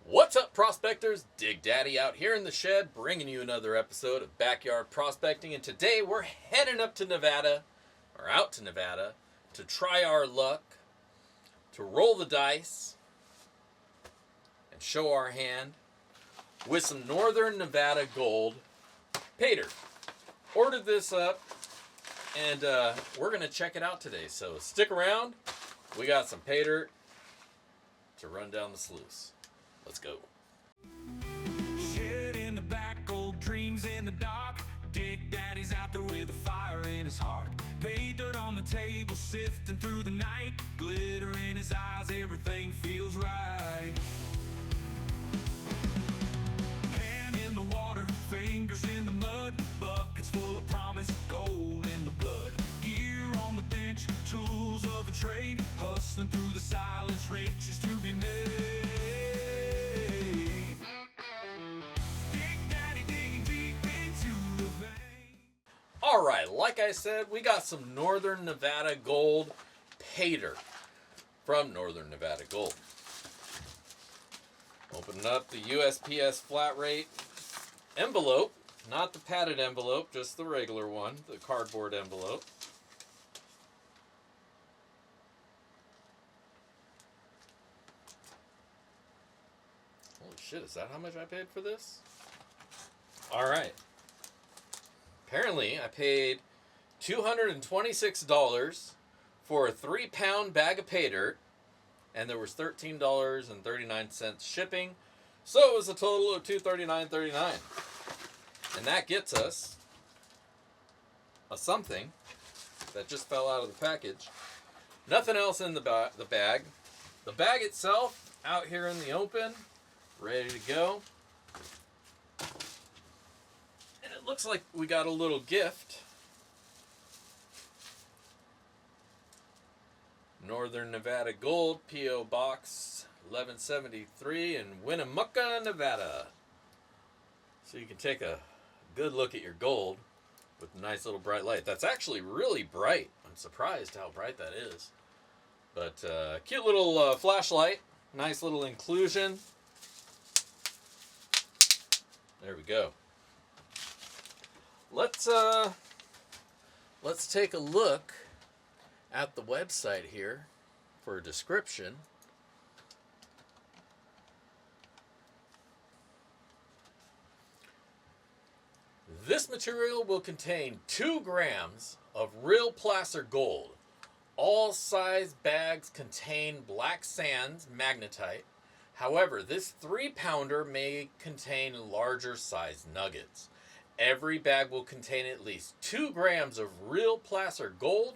What's up, prospectors? Dig Daddy out here in the shed, bringing you another episode of Backyard Prospecting. And today we're heading up to Nevada, or out to Nevada, to try our luck, to roll the dice, and show our hand with some Northern Nevada Gold Paydirt. Ordered this up, and we're going to check it out today. So stick around. We got some Paydirt to run down the sluice. Let's go. Shed in the back, old dreams in the dark. Dig Daddy's out there with a fire in his heart. Paydirt on the table, sifting through the night. Glitter in his eyes, everything feels right. Hand in the water, fingers in the mud. Buckets full of promise, gold in the blood. Gear on the bench, tools of the trade. Hustling through the silence, riches to be made. Alright, like I said, we got some Northern Nevada Gold Paydirt from Northern Nevada Gold. Opening up the USPS flat rate envelope, not the padded envelope, just the regular one, the cardboard envelope. Holy shit, is that how much I paid for this? Alright. Apparently, I paid $226 for a 3-pound bag of Paydirt, and there was $13.39 shipping, so it was a total of $239.39. And that gets us a something that just fell out of the package. Nothing else in the bag. The bag itself, out here in the open, ready to go. Looks like we got a little gift. Northern Nevada Gold, P.O. Box 1173 in Winnemucca, Nevada. So you can take a good look at your gold with a nice little bright light. That's actually really bright. I'm surprised how bright that is. But cute little flashlight. Nice little inclusion. There we go. Let's take a look at the website here for a description. This material will contain 2 grams of real placer gold. All size bags contain black sands magnetite. However, this 3-pounder may contain larger size nuggets. Every bag will contain at least 2 grams of real placer gold,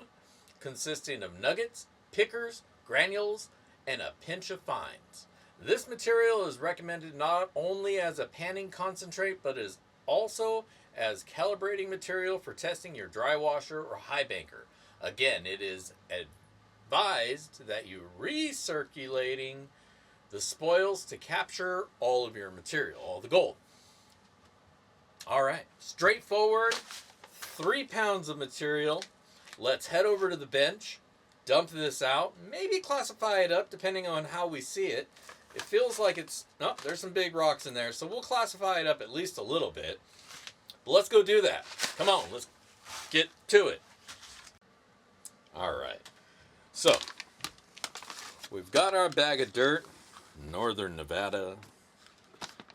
consisting of nuggets, pickers, granules, and a pinch of fines. This material is recommended not only as a panning concentrate, but is also as calibrating material for testing your dry washer or high banker. Again, it is advised that you recirculating the spoils to capture all of your material, all the gold. All right, straightforward, 3 pounds of material. Let's head over to the bench, dump this out, maybe classify it up depending on how we see it. It feels like it's, oh, there's some big rocks in there, so we'll classify it up at least a little bit. But let's go do that. Come on, let's get to it. All right, so we've got our bag of dirt, Northern Nevada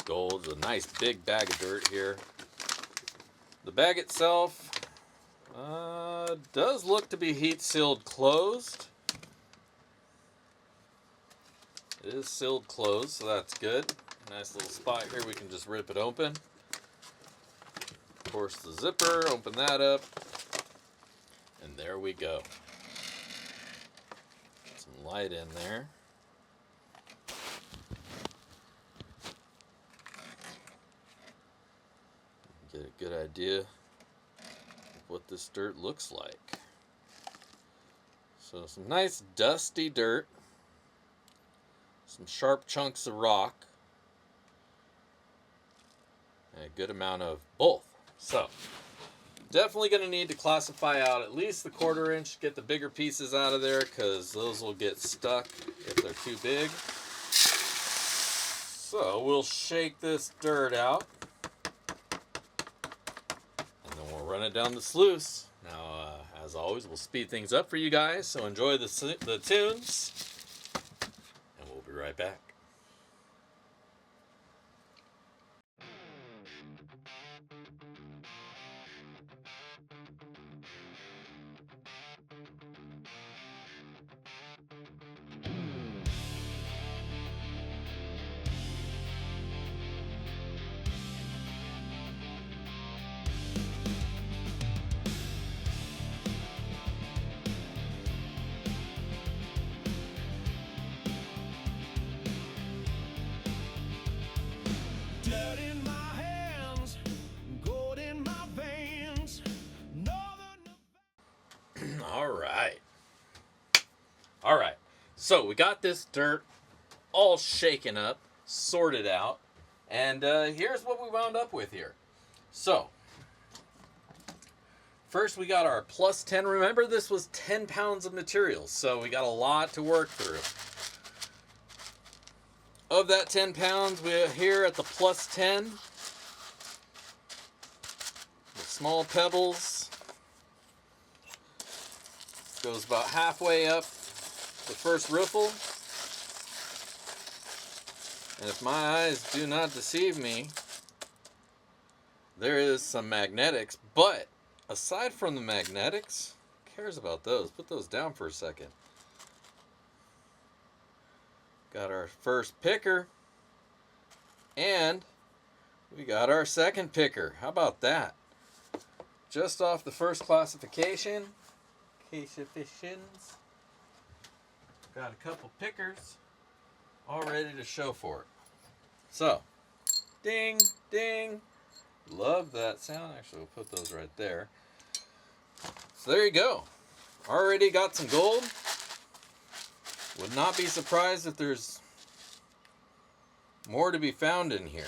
Gold, a nice big bag of dirt here. The bag itself does look to be heat sealed closed. It is sealed closed, so that's good. Nice little spot here, we can just rip it open. Of course, the zipper, open that up, and there we go. Some light in there. Get a good idea of what this dirt looks like. So some nice dusty dirt, some sharp chunks of rock, and a good amount of both. So definitely going to need to classify out at least the 1/4 inch, get the bigger pieces out of there because those will get stuck if they're too big. So we'll shake this dirt out, and then we'll run it down the sluice. Now, as always, we'll speed things up for you guys, so enjoy the tunes, and we'll be right back. Dirt in my hands, gold in my veins. All right. So we got this dirt all shaken up, sorted out, and here's what we wound up with here. So, first we got our plus 10. Remember, this was 10 pounds of material, so we got a lot to work through. Of that 10 pounds, we're here at the plus 10. The small pebbles goes about halfway up the first riffle. And if my eyes do not deceive me, there is some magnetics, but aside from the magnetics, who cares about those? Put those down for a second. Got our first picker, and we got our second picker. How about that? Just off the first classifications. Got a couple pickers all ready to show for it. So, ding, ding. Love that sound. Actually, we'll put those right there. So there you go. Already got some gold. Would not be surprised if there's more to be found in here.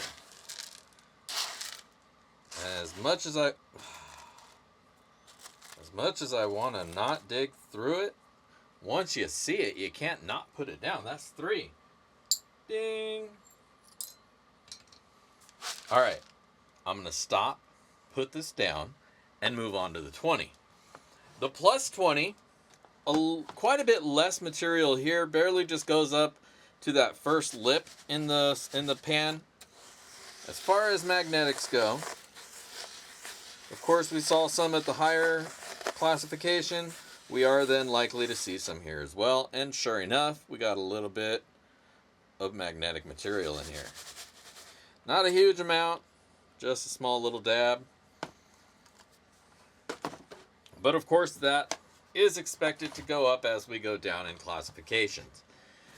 As much as I want to not dig through it, once you see it, you can't not put it down. That's 3. Ding. All right. I'm going to stop, put this down, and move on to the 20. The plus 20, quite a bit less material here. Barely just goes up to that first lip in the pan. As far as magnetics go, of course, we saw some at the higher classification. We are then likely to see some here as well. And sure enough, we got a little bit of magnetic material in here. Not a huge amount, just a small little dab. But of course, that is expected to go up as we go down in classifications.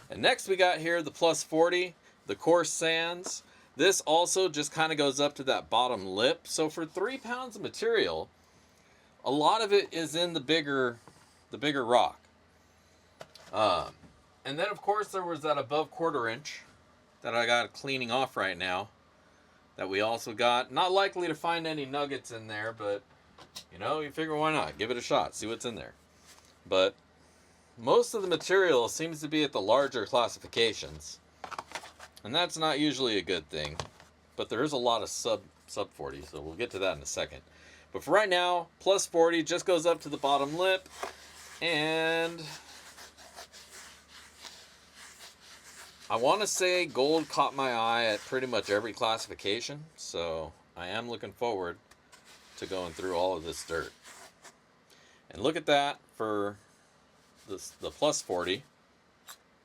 And next we got here the plus 40, the coarse sands. This also just kind of goes up to that bottom lip. So for 3 pounds of material, a lot of it is in the bigger rock. And then of course there was that above 1/4 inch that I got cleaning off right now. That we also got. Not likely to find any nuggets in there, but you know, you figure why not? Give it a shot, see what's in there. But most of the material seems to be at the larger classifications. And that's not usually a good thing. But there is a lot of sub 40, so we'll get to that in a second. But for right now, plus 40 just goes up to the bottom lip. And I want to say gold caught my eye at pretty much every classification. So I am looking forward to going through all of this dirt. And look at that for the plus 40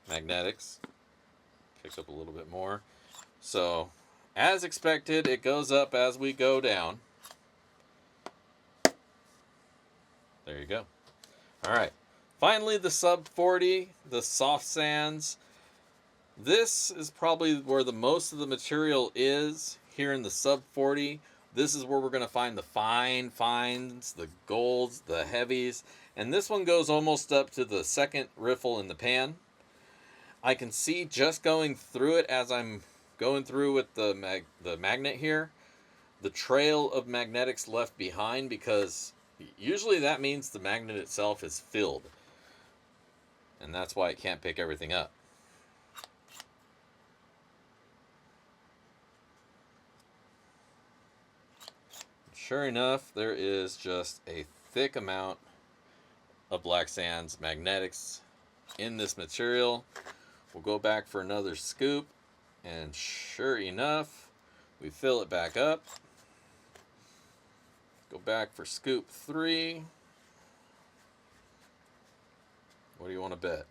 magnetics. Picked up a little bit more. So, as expected, it goes up as we go down. There you go. All right. Finally, the sub 40, the soft sands. This is probably where the most of the material is here in the sub 40. This is where we're going to find the fines, the golds, the heavies. And this one goes almost up to the second riffle in the pan. I can see just going through it as I'm going through with the magnet here, the trail of magnetics left behind, because usually that means the magnet itself is filled. And that's why it can't pick everything up. sure enough, there is just a thick amount of black sands, magnetics in this material. We'll go back for another scoop, and sure enough, we fill it back up. Go back for scoop 3. What do you want to bet?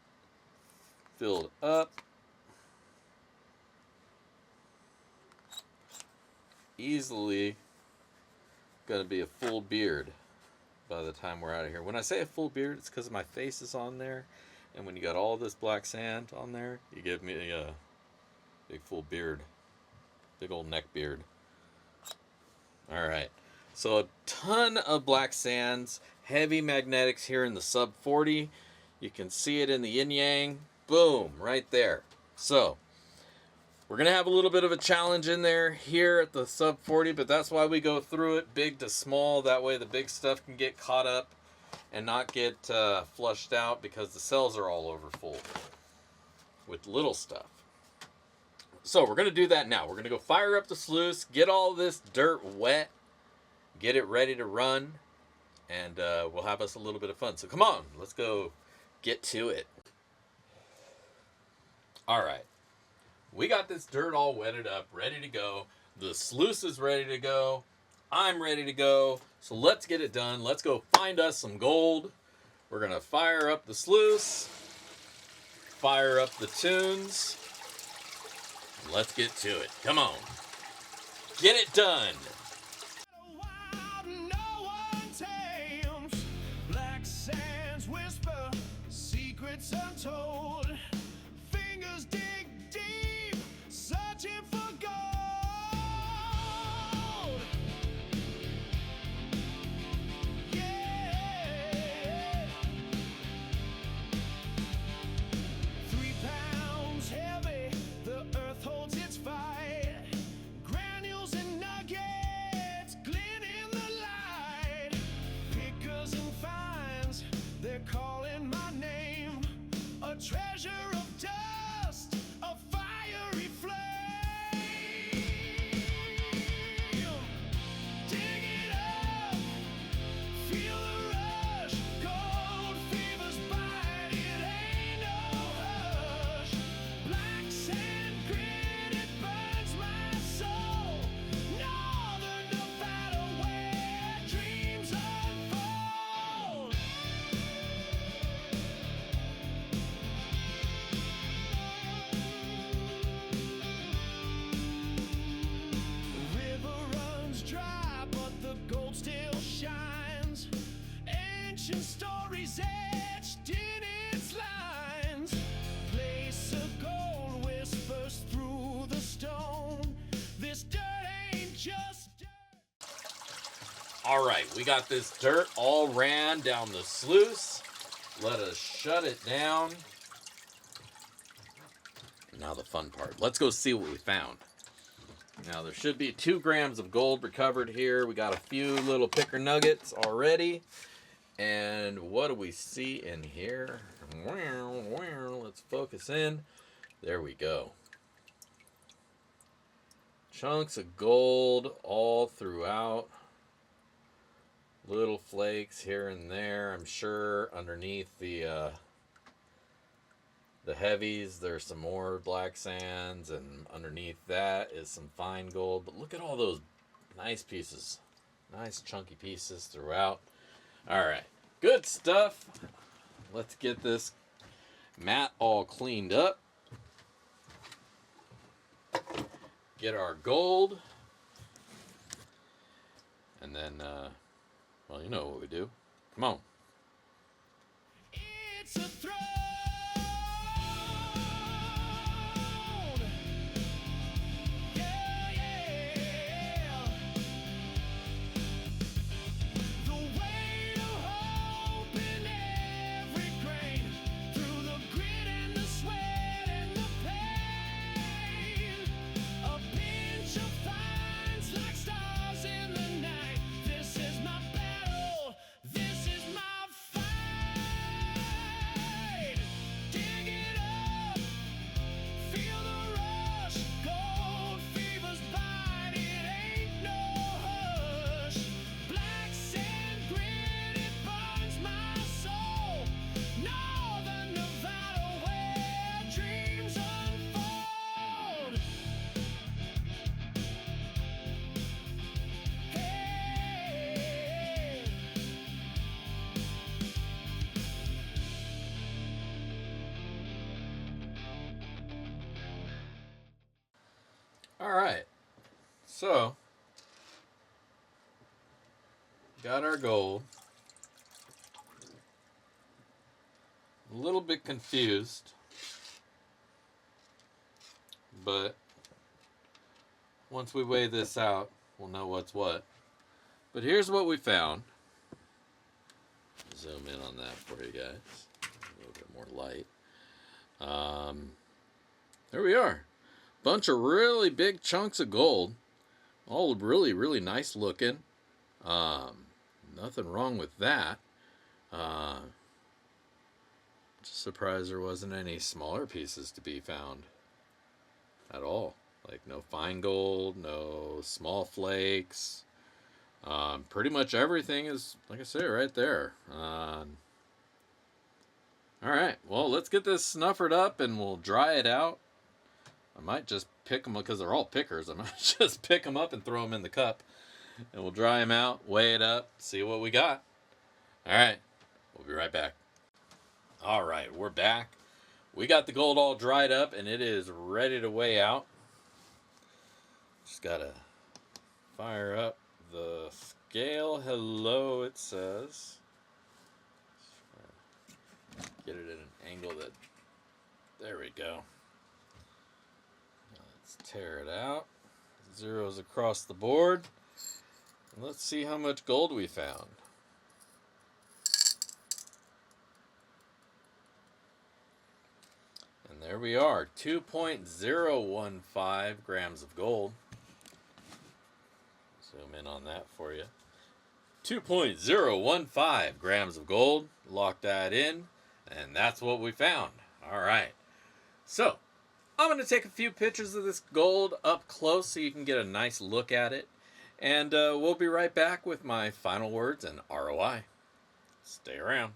Filled up. Easily gonna be a full beard by the time we're out of here. When I say a full beard, it's because my face is on there, and when you got all this black sand on there, you give me a big full beard, big old neck beard. All right, so a ton of black sands, heavy magnetics here in the sub 40. You can see it in the yin yang. Boom, right there. So we're going to have a little bit of a challenge in there here at the sub 40, but that's why we go through it big to small. That way the big stuff can get caught up and not get flushed out, because the cells are all over full with little stuff. So we're going to do that now. We're going to go fire up the sluice, get all this dirt wet, get it ready to run, and we'll have us a little bit of fun. So come on, let's go get to it. All right. We got this dirt all wetted up, ready to go. The sluice is ready to go. I'm ready to go. So let's get it done. Let's go find us some gold. We're going to fire up the sluice, fire up the tunes. Let's get to it. Come on. Get it done. Black sands whisper, secrets untold. Fingers dig deep, searching for gold. Yeah. 3 pounds heavy, the earth holds its fight. Granules and nuggets glint in the light. Pickers and finds, they're calling my name. A treasure of dust, a fiery flame. Dig it up, feel the rush. Gold fever's bite, it ain't no hush. Black sand grit, it burns my soul. Northern Nevada, where dreams unfold. The river runs dry, but the gold still shines. Ancient stories etched in its lines. Place of gold whispers through the stone. This dirt ain't just dirt. All right, we got this dirt all ran down the sluice. Let us shut it down. Now the fun part. Let's go see what we found. Now there should be 2 grams of gold recovered here. We got a few little picker nuggets already. And what do we see in here? Let's focus in. There we go. Chunks of gold all throughout. Little flakes here and there. I'm sure underneath the heavies there's some more black sands, and underneath that is some fine gold. But look at all those nice pieces, nice chunky pieces throughout. All right, good stuff. Let's get this mat all cleaned up, get our gold, and then well, you know what we do. Come on. It's a throne. Yeah, yeah. The weight of hope in every grain. Through the grit and the sweat and the pain. A pinch of finds like stars in the night. This is my battle. This is my fight. All right. So, got our gold. A little bit confused, but once we weigh this out, we'll know what's what. But here's what we found. Zoom in on that for you guys. A little bit more light. There we are. Bunch of really big chunks of gold. All really, really nice looking. Nothing wrong with that. Just surprised there wasn't any smaller pieces to be found at all. Like no fine gold, no small flakes. Pretty much everything is, like I say, right there. All right, well, let's get this snuffered up and we'll dry it out. I might just pick them, because they're all pickers. I might just pick them up and throw them in the cup. And we'll dry them out, weigh it up, see what we got. All right, we'll be right back. All right, we're back. We got the gold all dried up, and it is ready to weigh out. Just got to fire up the scale. Hello, it says. Get it at an angle that... There we go. Let's tear it out. Zeros across the board. And let's see how much gold we found. And there we are, 2.015 grams of gold. Zoom in on that for you. 2.015 grams of gold. Lock that in. And that's what we found. All right. So, I'm going to take a few pictures of this gold up close so you can get a nice look at it. And we'll be right back with my final words and ROI. Stay around.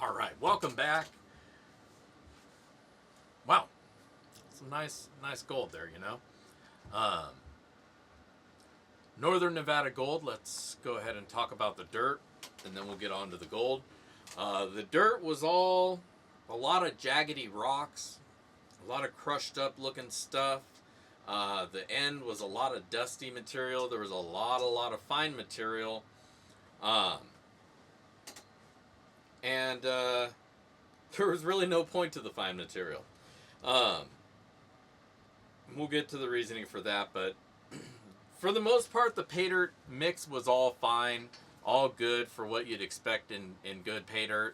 All right, welcome back. Wow, some nice gold there, you know. Northern Nevada gold. Let's go ahead and talk about the dirt, and then we'll get on to the gold. The dirt was all a lot of jaggedy rocks, a lot of crushed up looking stuff. The end was a lot of dusty material. There was a lot of fine material. And there was really no point to the fine material. We'll get to the reasoning for that, but for the most part, the Paydirt mix was all fine, all good for what you'd expect in good Paydirt.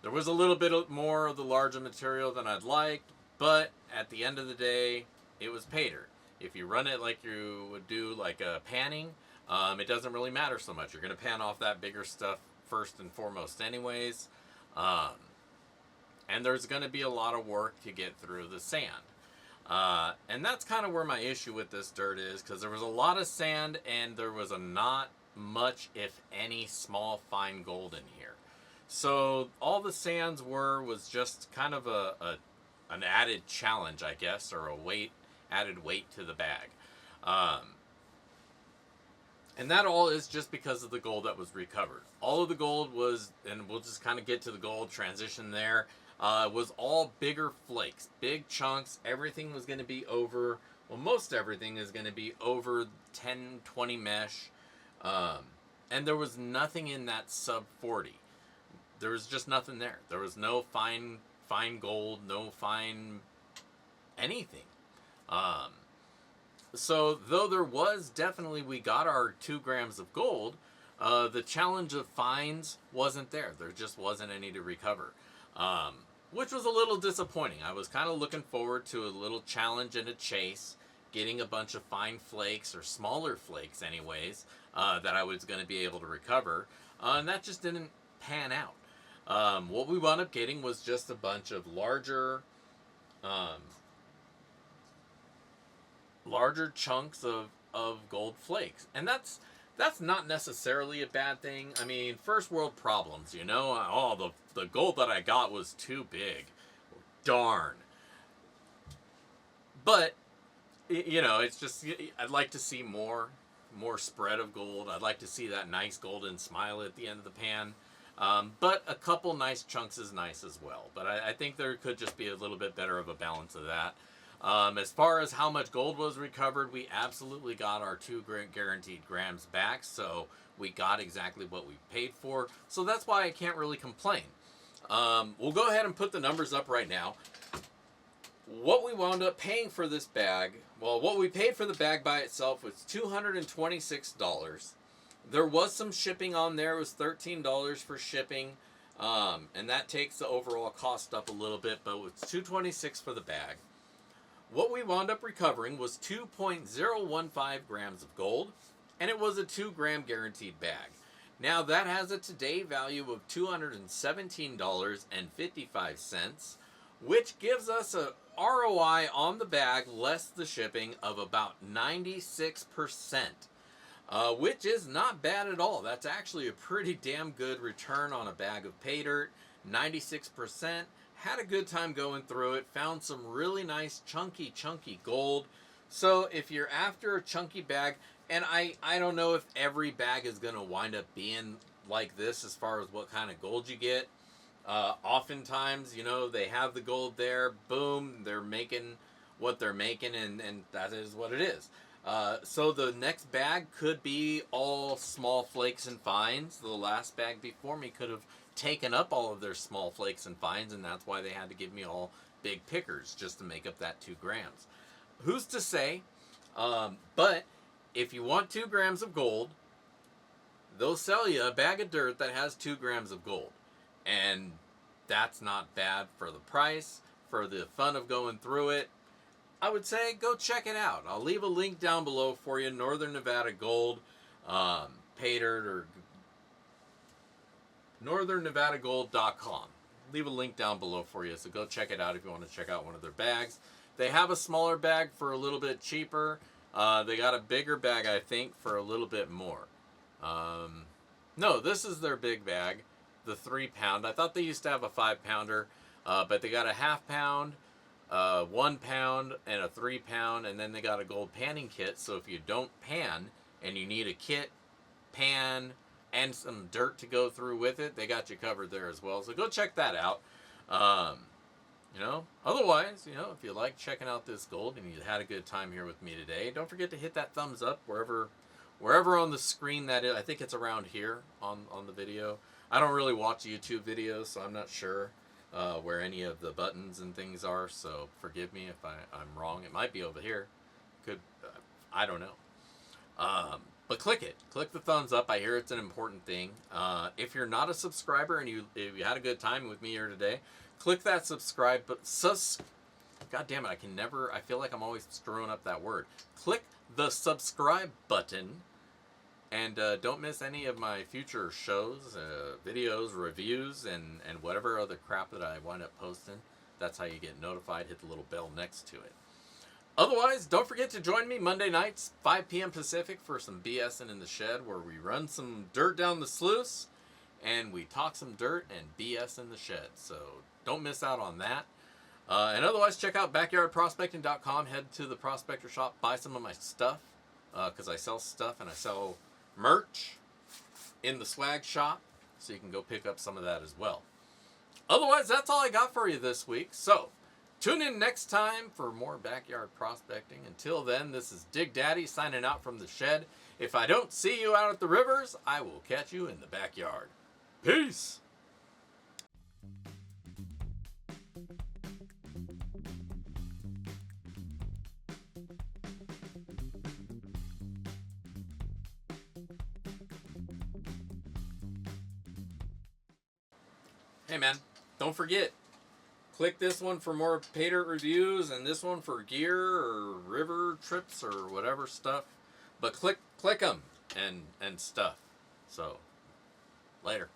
There was a little bit more of the larger material than I'd like, but at the end of the day, it was Paydirt. If you run it like you would do like a panning, it doesn't really matter so much. You're going to pan off that bigger stuff first and foremost anyways. And there's going to be a lot of work to get through the sand. And that's kind of where my issue with this dirt is, because there was a lot of sand and there was not much, if any, small fine gold in here. So all the sands was just kind of an added challenge, I guess, or added weight to the bag. And that all is just because of the gold that was recovered. All of the gold was, and we'll just kind of get to the gold transition there, was all bigger flakes, big chunks. Everything was going to be over, well, most everything is going to be over 10, 20 mesh. And there was nothing in that sub 40. There was just nothing there. There was no fine gold, no fine anything. So though there was definitely, we got our 2 grams of gold, the challenge of fines wasn't there. There just wasn't any to recover, which was a little disappointing. I was kind of looking forward to a little challenge and a chase, getting a bunch of fine flakes, or smaller flakes anyways, that I was going to be able to recover, and that just didn't pan out. What we wound up getting was just a bunch of larger chunks of gold flakes. And that's that's not necessarily a bad thing. I mean, first world problems, you know? Oh, the gold that I got was too big. Darn. But, you know, it's just, I'd like to see more spread of gold. I'd like to see that nice golden smile at the end of the pan. But a couple nice chunks is nice as well. But I think there could just be a little bit better of a balance of that. As far as how much gold was recovered, we absolutely got our 2 guaranteed grams back. So we got exactly what we paid for. So that's why I can't really complain. We'll go ahead and put the numbers up right now. What we wound up paying for this bag, well, what we paid for the bag by itself was $226. There was some shipping on there. It was $13 for shipping. And that takes the overall cost up a little bit, but it's $226 for the bag. What we wound up recovering was 2.015 grams of gold, and it was a 2 gram guaranteed bag. Now that has a today value of $217.55, which gives us a ROI on the bag less the shipping of about 96%, which is not bad at all. That's actually a pretty damn good return on a bag of Paydirt. 96%. Had a good time going through it. Found some really nice chunky gold. So if you're after a chunky bag, and I don't know if every bag is going to wind up being like this as far as what kind of gold you get. Oftentimes, you know, they have the gold there. Boom, they're making what they're making, and that is what it is. So the next bag could be all small flakes and fines. The last bag before me could have taken up all of their small flakes and fines, and that's why they had to give me all big pickers just to make up that 2 grams. Who's to say? But if you want 2 grams of gold, they'll sell you a bag of dirt that has 2 grams of gold. And that's not bad for the price, for the fun of going through it. I would say go check it out. I'll leave a link down below for you. Northern Nevada Gold, Paydirt, or northernnevadagold.com. Leave a link down below for you, so go check it out if you want to check out one of their bags. They have a smaller bag for a little bit cheaper. They got a bigger bag, I think, for a little bit more. No, this is their big bag, the 3 pound. I thought they used to have a 5 pounder, but they got a half pound, 1 pound, and a 3 pound, and then they got a gold panning kit. So if you don't pan and you need a kit, pan, and some dirt to go through with it, they got you covered there as well. So go check that out. You know, otherwise, you know, if you like checking out this gold and you had a good time here with me today, don't forget to hit that thumbs up wherever on the screen that is. I think it's around here on the video. I don't really watch YouTube videos, so I'm not sure where any of the buttons and things are. So forgive me if I'm wrong. It might be over here. Could I don't know. But click it. Click the thumbs up. I hear it's an important thing. If you're not a subscriber and if you had a good time with me here today, click that subscribe. But God damn it, I feel like I'm always screwing up that word. Click the subscribe button. And don't miss any of my future shows, videos, reviews, and whatever other crap that I wind up posting. That's how you get notified. Hit the little bell next to it. Otherwise, don't forget to join me Monday nights, 5 p.m. Pacific, for some BSing in the shed, where we run some dirt down the sluice, and we talk some dirt and BS in the shed. So don't miss out on that. And otherwise, check out backyardprospecting.com. Head to the Prospector Shop, buy some of my stuff, because I sell stuff and I sell merch in the swag shop, so you can go pick up some of that as well. Otherwise, that's all I got for you this week. So tune in next time for more backyard prospecting. Until then, this is Dig Daddy signing out from the shed. If I don't see you out at the rivers, I will catch you in the backyard. Peace! Hey man, don't forget, click this one for more Paydirt reviews and this one for gear or river trips or whatever stuff. But click them and stuff. So, later.